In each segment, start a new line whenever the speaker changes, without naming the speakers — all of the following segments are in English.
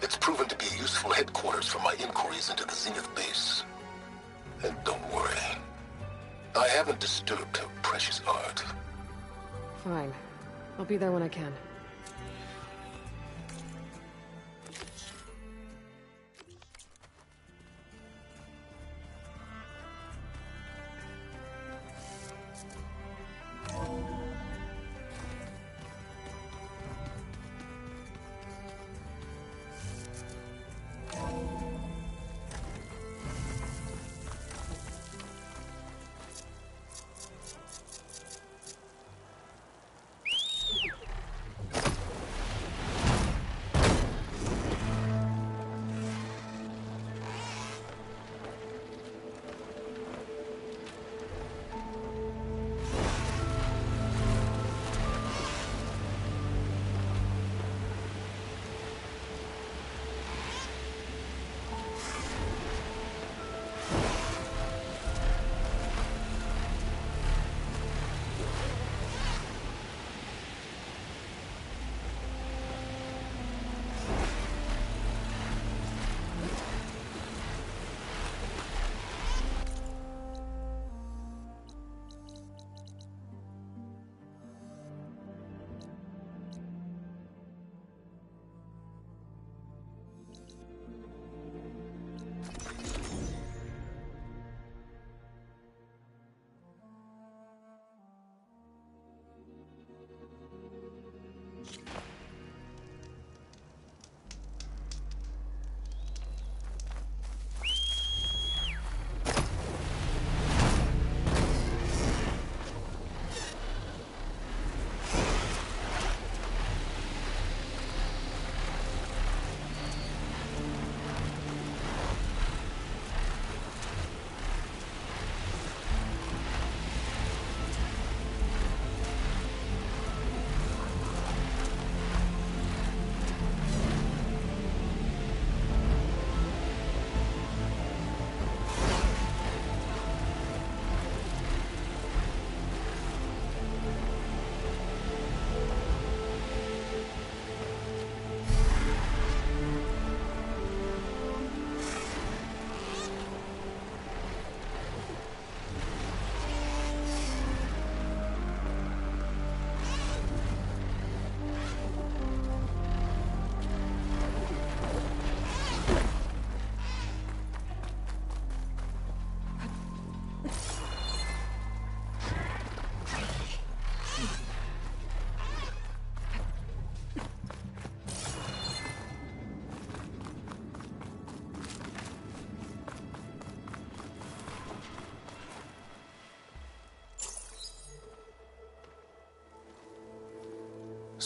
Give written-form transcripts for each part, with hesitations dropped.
It's proven to be a useful headquarters for my inquiries into the Zenith base. And don't worry, I haven't disturbed her precious art.
Fine. I'll be there when I can.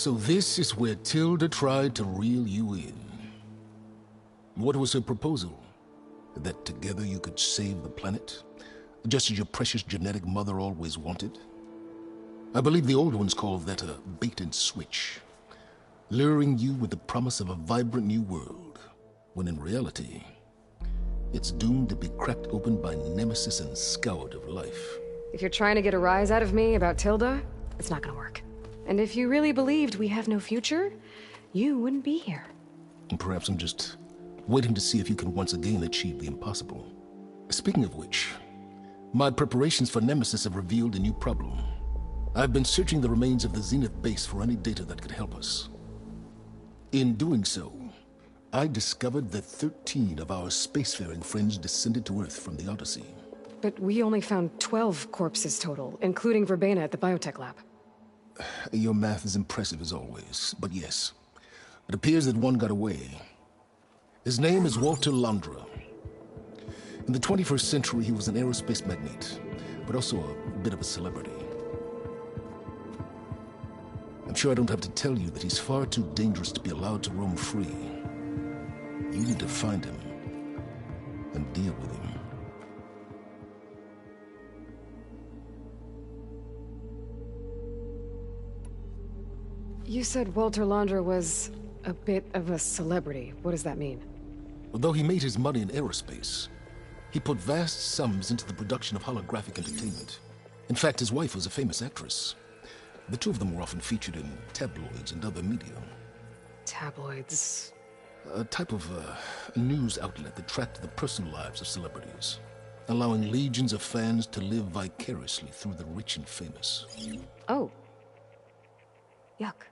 So this is where Tilda tried to reel you in. What was her proposal? That together you could save the planet? Just as your precious genetic mother always wanted? I believe the old ones called that a bait and switch. Luring you with the promise of a vibrant new world, when in reality, it's doomed to be cracked open by Nemesis and scoured of life.
If you're trying to get a rise out of me about Tilda, it's not gonna work. And if you really believed we have no future, you wouldn't be here.
And perhaps I'm just waiting to see if you can once again achieve the impossible. Speaking of which, my preparations for Nemesis have revealed a new problem. I've been searching the remains of the Zenith base for any data that could help us. In doing so, I discovered that 13 of our spacefaring friends descended to Earth from the Odyssey.
But we only found 12 corpses total, including Verbena at the biotech lab.
Your math is impressive as always, but yes, it appears that one got away. His name is Walter Londra. In the 21st century, he was an aerospace magnate, but also a bit of a celebrity. I'm sure I don't have to tell you that he's far too dangerous to be allowed to roam free. You need to find him and deal with him.
You said Walter Londra was a bit of a celebrity. What does that mean?
Although he made his money in aerospace, he put vast sums into the production of holographic entertainment. In fact, his wife was a famous actress. The two of them were often featured in tabloids and other media.
Tabloids.
A type of news outlet that tracked the personal lives of celebrities, allowing legions of fans to live vicariously through the rich and famous.
Oh. Yuck.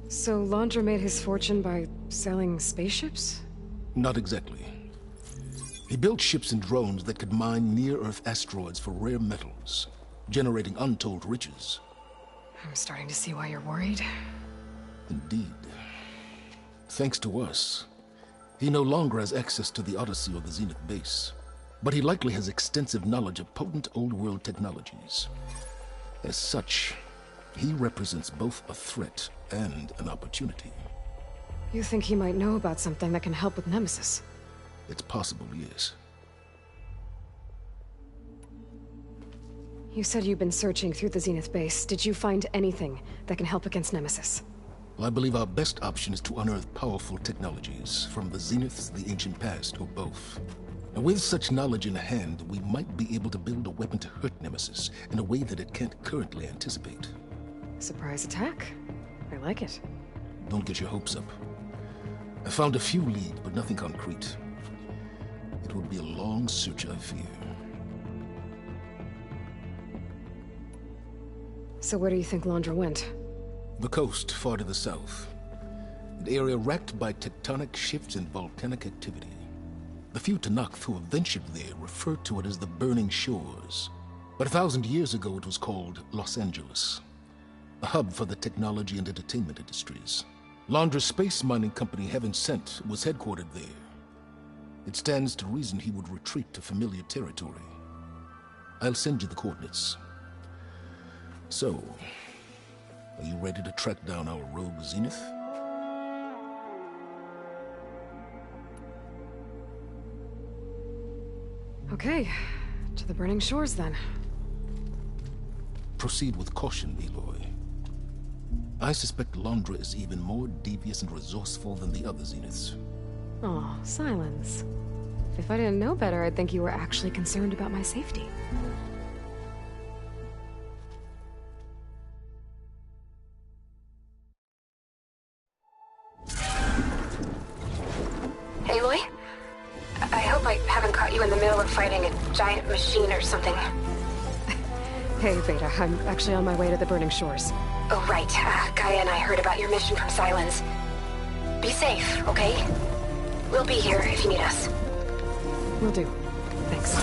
So Laundra made his fortune by selling spaceships?
Not exactly. He built ships and drones that could mine near-Earth asteroids for rare metals, generating untold riches.
I'm starting to see why you're worried.
Indeed. Thanks to us, he no longer has access to the Odyssey or the Zenith base, but he likely has extensive knowledge of potent old-world technologies. As such, he represents both a threat and an opportunity.
You think he might know about something that can help with Nemesis?
It's possible, yes.
You said you've been searching through the Zenith base. Did you find anything that can help against Nemesis?
Well, I believe our best option is to unearth powerful technologies from the Zeniths, the ancient past, or both. And with such knowledge in hand, we might be able to build a weapon to hurt Nemesis in a way that it can't currently anticipate.
Surprise attack? I like it.
Don't get your hopes up. I found a few leads, but nothing concrete. It will be a long search, I fear.
So where do you think Laundra went?
The coast, far to the south. An area racked by tectonic shifts and volcanic activity. The few Tanakh who have ventured there refer to it as the Burning Shores. But 1,000 years ago it was called Los Angeles, a hub for the technology and entertainment industries. Laundra's space mining company, Heaven Sent, was headquartered there. It stands to reason he would retreat to familiar territory. I'll send you the coordinates. So, are you ready to track down our rogue Zenith?
Okay, to the Burning Shores then.
Proceed with caution, Aloy. I suspect Laundra is even more devious and resourceful than the other Zeniths.
Oh, Silence. If I didn't know better, I'd think you were actually concerned about my safety.
Aloy? I hope I haven't caught you in the middle of fighting a giant machine or something.
Hey, Beta, I'm actually on my way to the Burning Shores.
Oh, right. Gaia and I heard about your mission from Silence. Be safe, okay? We'll be here if you need us.
Will do. Thanks.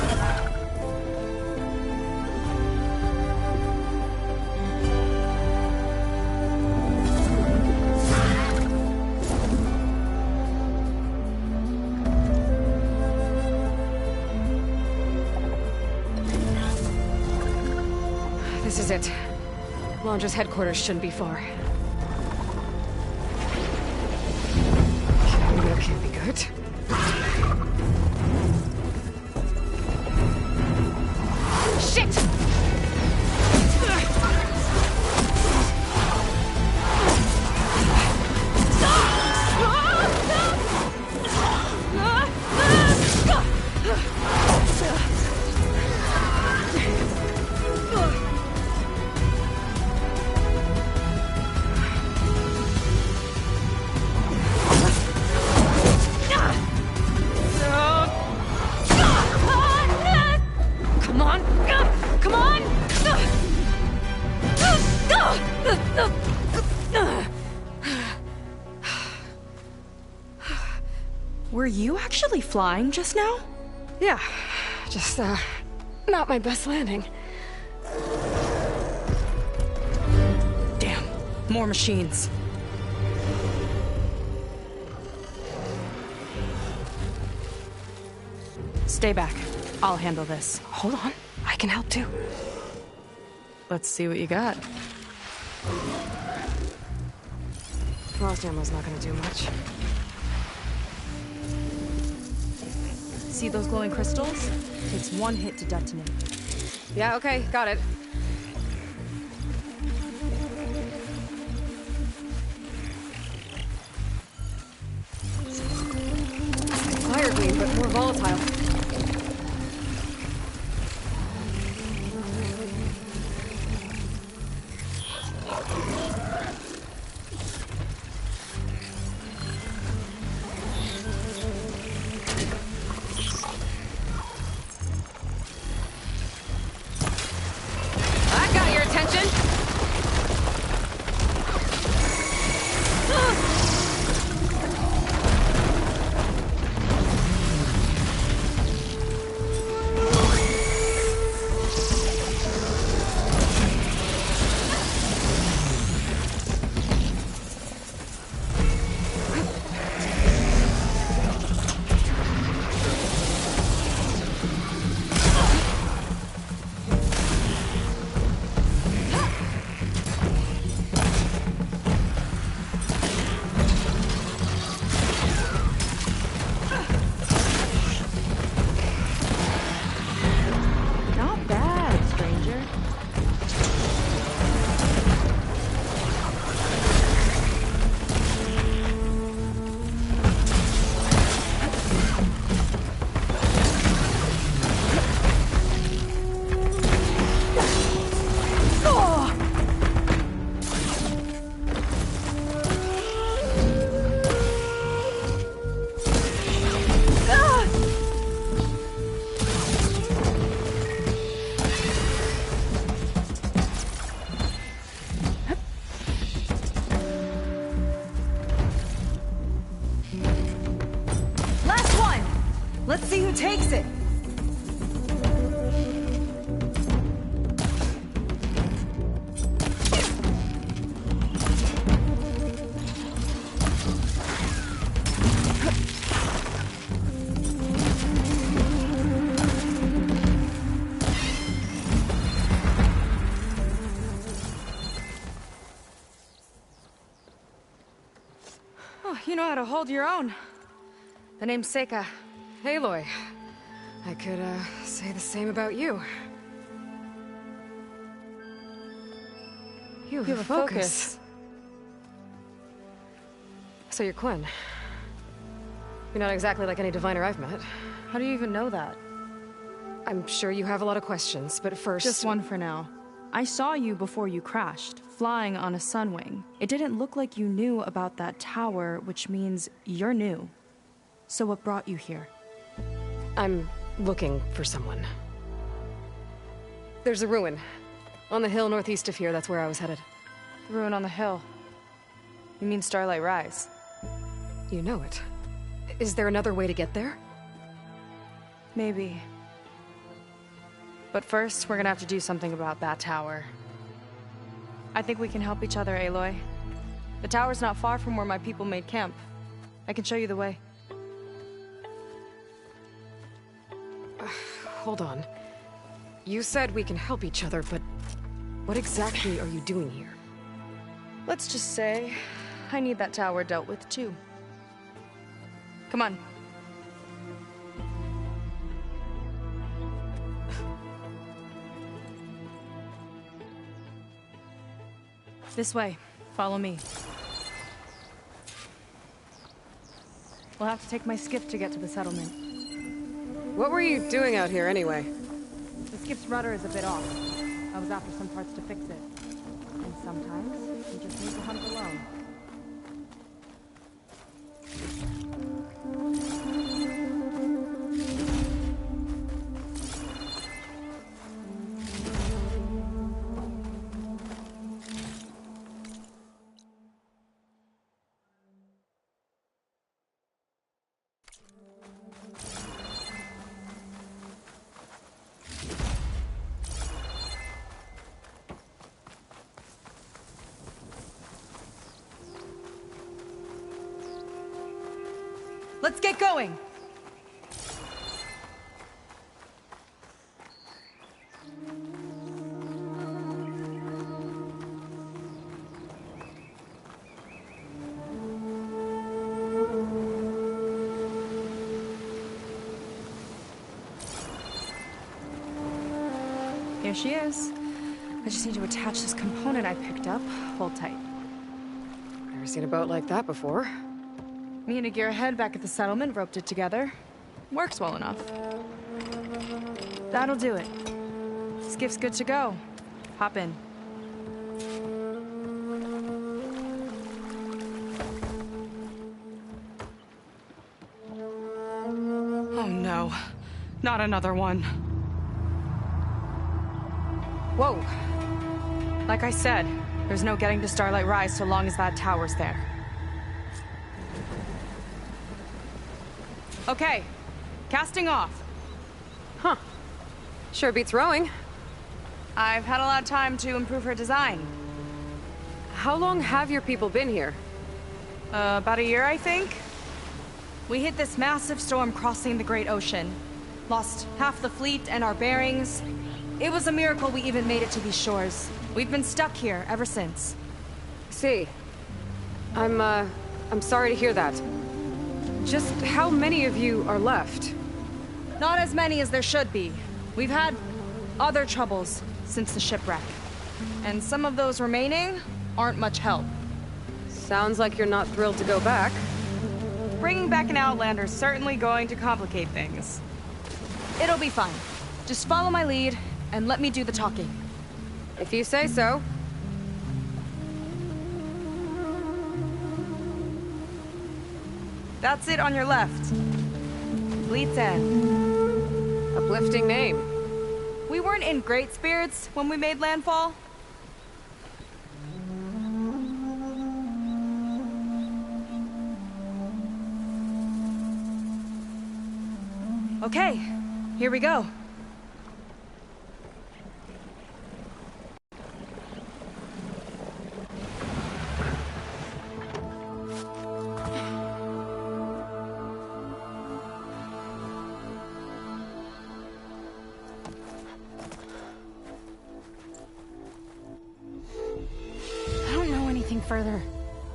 This is it. Laundra's headquarters shouldn't be far. That can't be good. Shit!
Were you actually flying just now?
Yeah, just, not my best landing.
Damn, more machines. Stay back. I'll handle this.
Hold on, I can help too.
Let's see what you got.
Frost ammo's not gonna do much.
See those glowing crystals? Takes one hit to detonate.
Yeah, okay, got it. Fire beam, but more volatile.
Let's see who takes it! Oh, you know how to hold your own. The name's Seika.
Aloy. I could, say the same about you. You have a focus. So you're Quinn. You're not exactly like any diviner I've met.
How do you even know that?
I'm sure you have a lot of questions, but first...
Just one for now. I saw you before you crashed, flying on a sunwing. It didn't look like you knew about that tower, which means you're new. So what brought you here?
I'm looking for someone. There's a ruin. On the hill northeast of here, that's where I was headed.
The ruin on the hill. You mean Starlight Rise?
You know it. Is there another way to get there?
Maybe. But first, we're gonna have to do something about that tower. I think we can help each other, Aloy. The tower's not far from where my people made camp. I can show you the way.
Hold on. You said we can help each other, but what exactly are you doing here?
Let's just say, I need that tower dealt with too. Come on. This way. Follow me. We'll have to take my skiff to get to the settlement.
What were you doing out here anyway?
The skiff's rudder is a bit off. I was after some parts to fix it. And sometimes, you just need to hunt alone. Let's get going! Here she is. I just need to attach this component I picked up. Hold tight.
Never seen a boat like that before.
Me and a gearhead back at the settlement roped it together. Works well enough. That'll do it. Skiff's good to go. Hop in. Oh no. Not another one. Whoa. Like I said, there's no getting to Starlight Rise so long as that tower's there. Okay, casting off.
Huh. Sure beats rowing.
I've had a lot of time to improve her design.
How long have your people been here?
About a year, I think. We hit this massive storm crossing the Great Ocean. Lost half the fleet and our bearings. It was a miracle we even made it to these shores. We've been stuck here ever since.
See. I'm sorry to hear that. Just how many of you are left?
Not as many as there should be. We've had other troubles since the shipwreck. And some of those remaining aren't much help.
Sounds like you're not thrilled to go back.
Bringing back an Outlander's certainly going to complicate things. It'll be fine. Just follow my lead and let me do the talking.
If you say so.
That's it on your left. Fleet's End.
Uplifting name.
We weren't in great spirits when we made landfall. Okay, here we go.
I don't know anything further.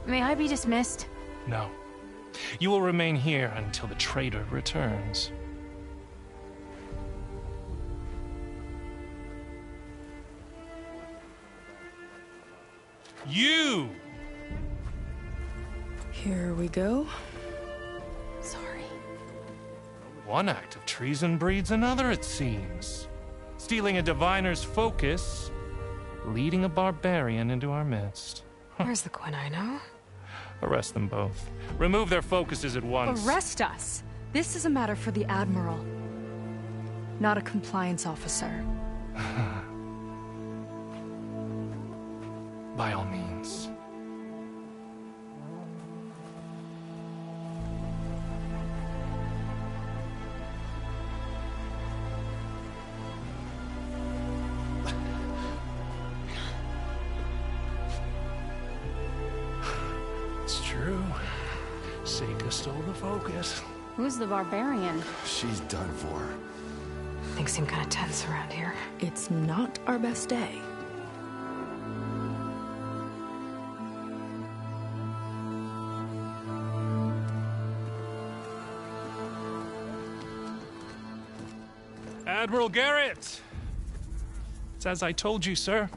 May I be dismissed?
No. You will remain here until the traitor returns. You!
Here we go.
Sorry.
One act of treason breeds another, it seems. Stealing a diviner's focus, leading a barbarian into our midst.
Where's the quinino?
Arrest them both. Remove their focuses at once.
Arrest us! This is a matter for the Admiral, not a compliance officer.
By all means. It's true. Seika stole the focus.
Who's the barbarian?
She's done for.
Things seem kind of tense around here.
It's not our best day.
Admiral Garrett! It's as I told you, sir.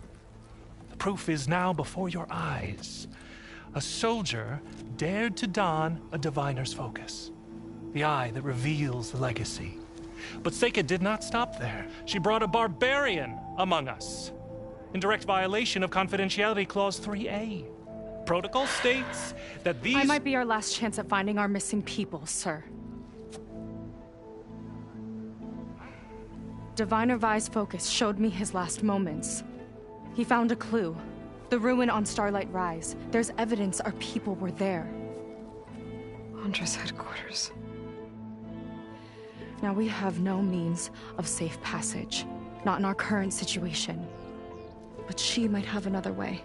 The proof is now before your eyes. A soldier dared to don a diviner's focus. The eye that reveals the legacy. But Seika did not stop there. She brought a barbarian among us. In direct violation of Confidentiality Clause 3A. Protocol states that these...
I might be our last chance at finding our missing people, sir. Diviner Vi's focus showed me his last moments. He found a clue. The ruin on Starlight Rise. There's evidence our people were there.
Hunter's headquarters.
Now we have no means of safe passage. Not in our current situation. But she might have another way.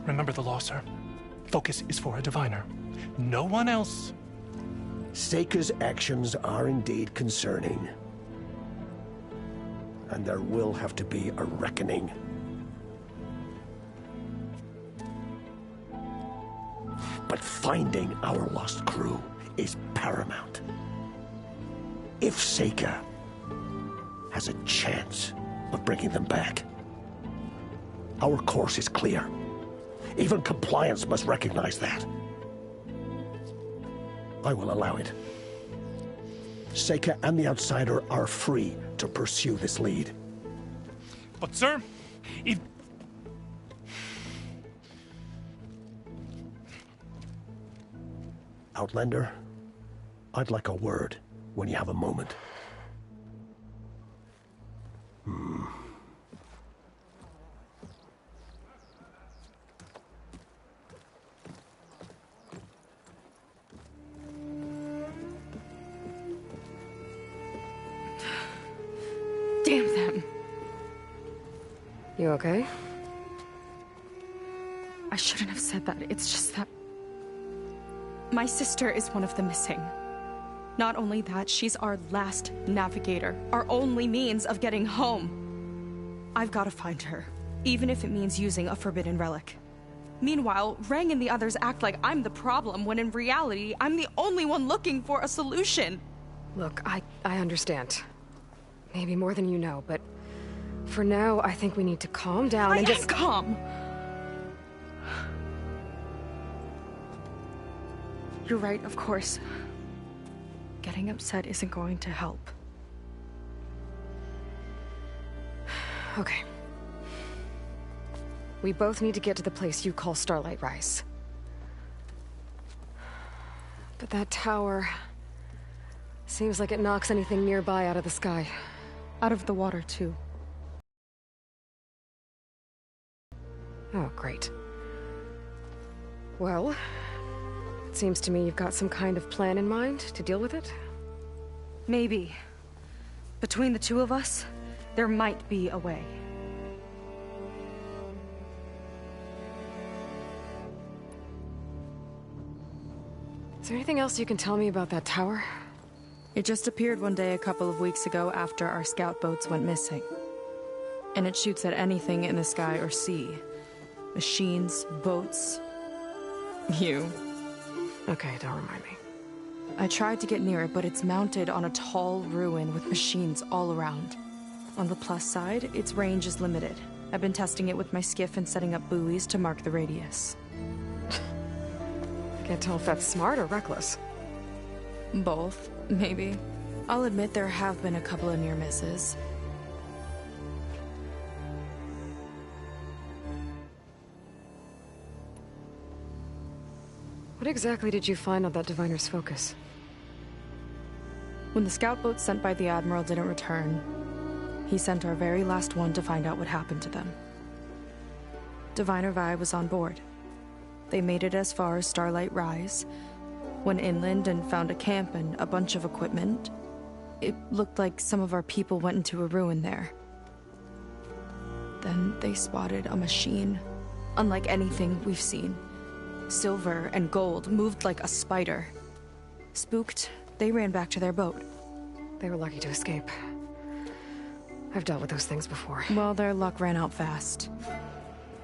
Remember the law, sir. Focus is for a diviner. No one else.
Seika's actions are indeed concerning. And there will have to be a reckoning. But finding our lost crew is paramount. If Seika has a chance of bringing them back, our course is clear. Even compliance must recognize that. I will allow it. Seika and the Outsider are free to pursue this lead.
But, sir, if...
Outlander, I'd like a word when you have a moment.
Damn them!
You okay?
I shouldn't have said that. It's just that... my sister is one of the missing. Not only that, she's our last navigator. Our only means of getting home. I've got to find her. Even if it means using a forbidden relic. Meanwhile, Rang and the others act like I'm the problem, when in reality, I'm the only one looking for a solution.
Look, I understand. Maybe more than you know, but... for now, I think we need to calm down and just...
calm! You're right, of course. Getting upset isn't going to help.
Okay. We both need to get to the place you call Starlight Rise. But that tower... seems like it knocks anything nearby out of the sky.
Out of the water, too.
Oh, great. Well, It seems to me you've got some kind of plan in mind to deal with it.
Maybe. Between the two of us, there might be a way.
Is there anything else you can tell me about that tower?
It just appeared one day a couple of weeks ago after our scout boats went missing. And it shoots at anything in the sky or sea. Machines, boats... you.
Okay, don't remind me.
I tried to get near it, but it's mounted on a tall ruin with machines all around. On the plus side, its range is limited. I've been testing it with my skiff and setting up buoys to mark the radius.
I can't tell if that's smart or reckless.
Both, maybe. I'll admit there have been a couple of near misses.
What exactly did you find on that diviner's focus?
When the scout boat sent by the Admiral didn't return, he sent our very last one to find out what happened to them. Diviner Vi was on board. They made it as far as Starlight Rise, went inland and found a camp and a bunch of equipment. It looked like some of our people went into a ruin there. Then they spotted a machine, unlike anything we've seen. Silver and gold, moved like a spider. Spooked, they ran back to their boat.
They were lucky to escape. I've dealt with those things before.
Well, their luck ran out fast.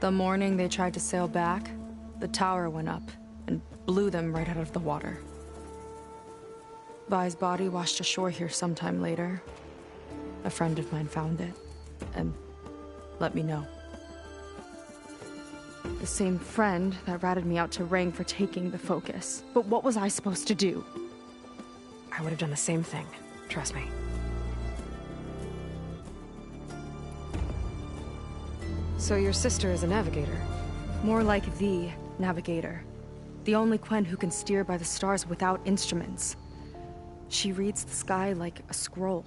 The morning they tried to sail back, the tower went up and blew them right out of the water. Vi's body washed ashore here sometime later. A friend of mine found it and let me know. The same friend that ratted me out to Rang for taking the focus. But what was I supposed to do?
I would have done the same thing. Trust me. So your sister is a navigator?
More like the navigator. The only Quen who can steer by the stars without instruments. She reads the sky like a scroll.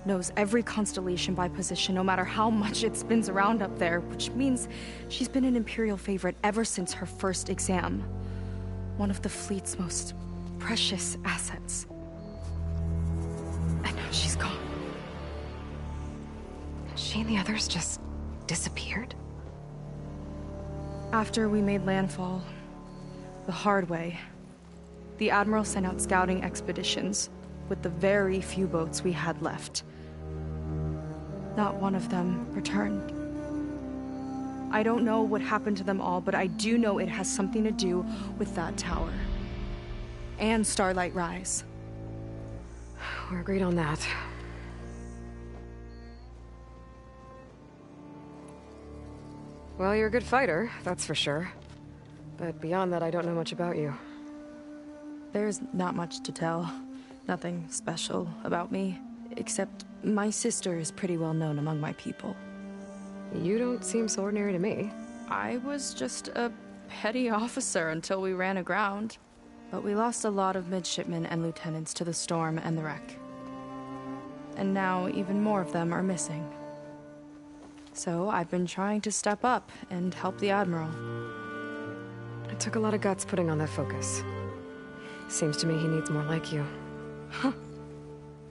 Knows every constellation by position, no matter how much it spins around up there, which means she's been an Imperial favorite ever since her first exam. One of the fleet's most precious assets. And now she's gone.
She and the others just disappeared?
After we made landfall, the hard way, the Admiral sent out scouting expeditions with the very few boats we had left. Not one of them returned. I don't know what happened to them all, but I do know it has something to do with that tower. And Starlight Rise.
We're agreed on that. Well, you're a good fighter, that's for sure. But beyond that, I don't know much about you.
There's not much to tell. Nothing special about me, except my sister is pretty well known among my people.
You don't seem so ordinary to me.
I was just a petty officer until we ran aground. But we lost a lot of midshipmen and lieutenants to the storm and the wreck. And now even more of them are missing. So I've been trying to step up and help the Admiral.
It took a lot of guts putting on that focus. Seems to me he needs more like you.
Huh.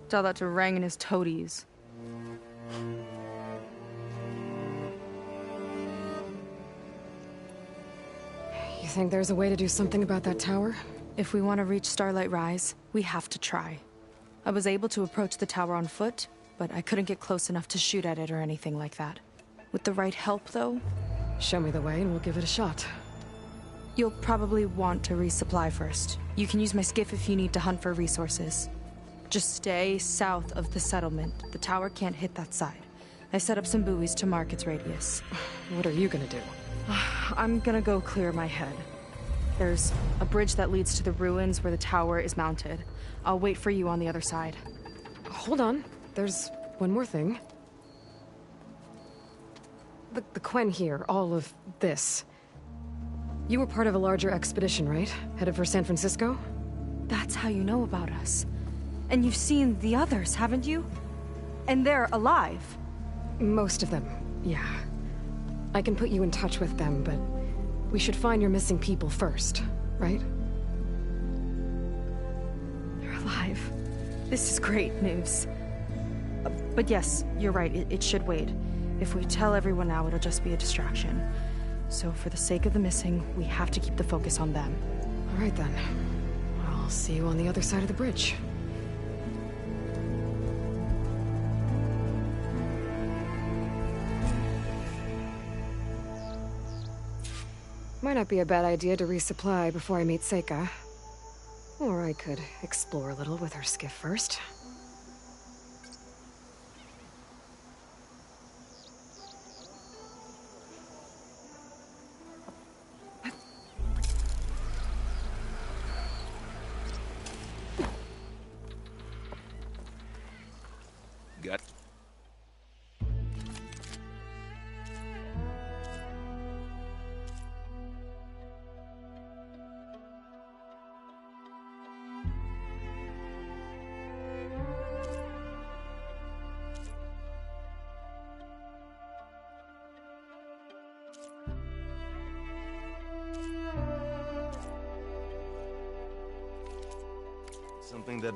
Tell that to Rang and his toadies.
You think there's a way to do something about that tower?
If we want to reach Starlight Rise, we have to try. I was able to approach the tower on foot, but I couldn't get close enough to shoot at it or anything like that. With the right help, though...
Show me the way and we'll give it a shot.
You'll probably want to resupply first. You can use my skiff if you need to hunt for resources. Just stay south of the settlement. The tower can't hit that side. I set up some buoys to mark its radius.
What are you gonna do?
I'm gonna go clear my head. There's a bridge that leads to the ruins where the tower is mounted. I'll wait for you on the other side.
Hold on. There's one more thing. The Quen here, all of this. You were part of a larger expedition, right? Headed for San Francisco?
That's how you know about us. And you've seen the others, haven't you? And they're alive.
Most of them, yeah. I can put you in touch with them, but we should find your missing people first, right?
alive. This is great news. But yes, you're right, it should wait. If we tell everyone now, it'll just be a distraction. So for the sake of the missing, we have to keep the focus on them.
All right then. I'll see you on the other side of the bridge. Might not be a bad idea to resupply before I meet Seika. Or I could explore a little with her skiff first.
Got something that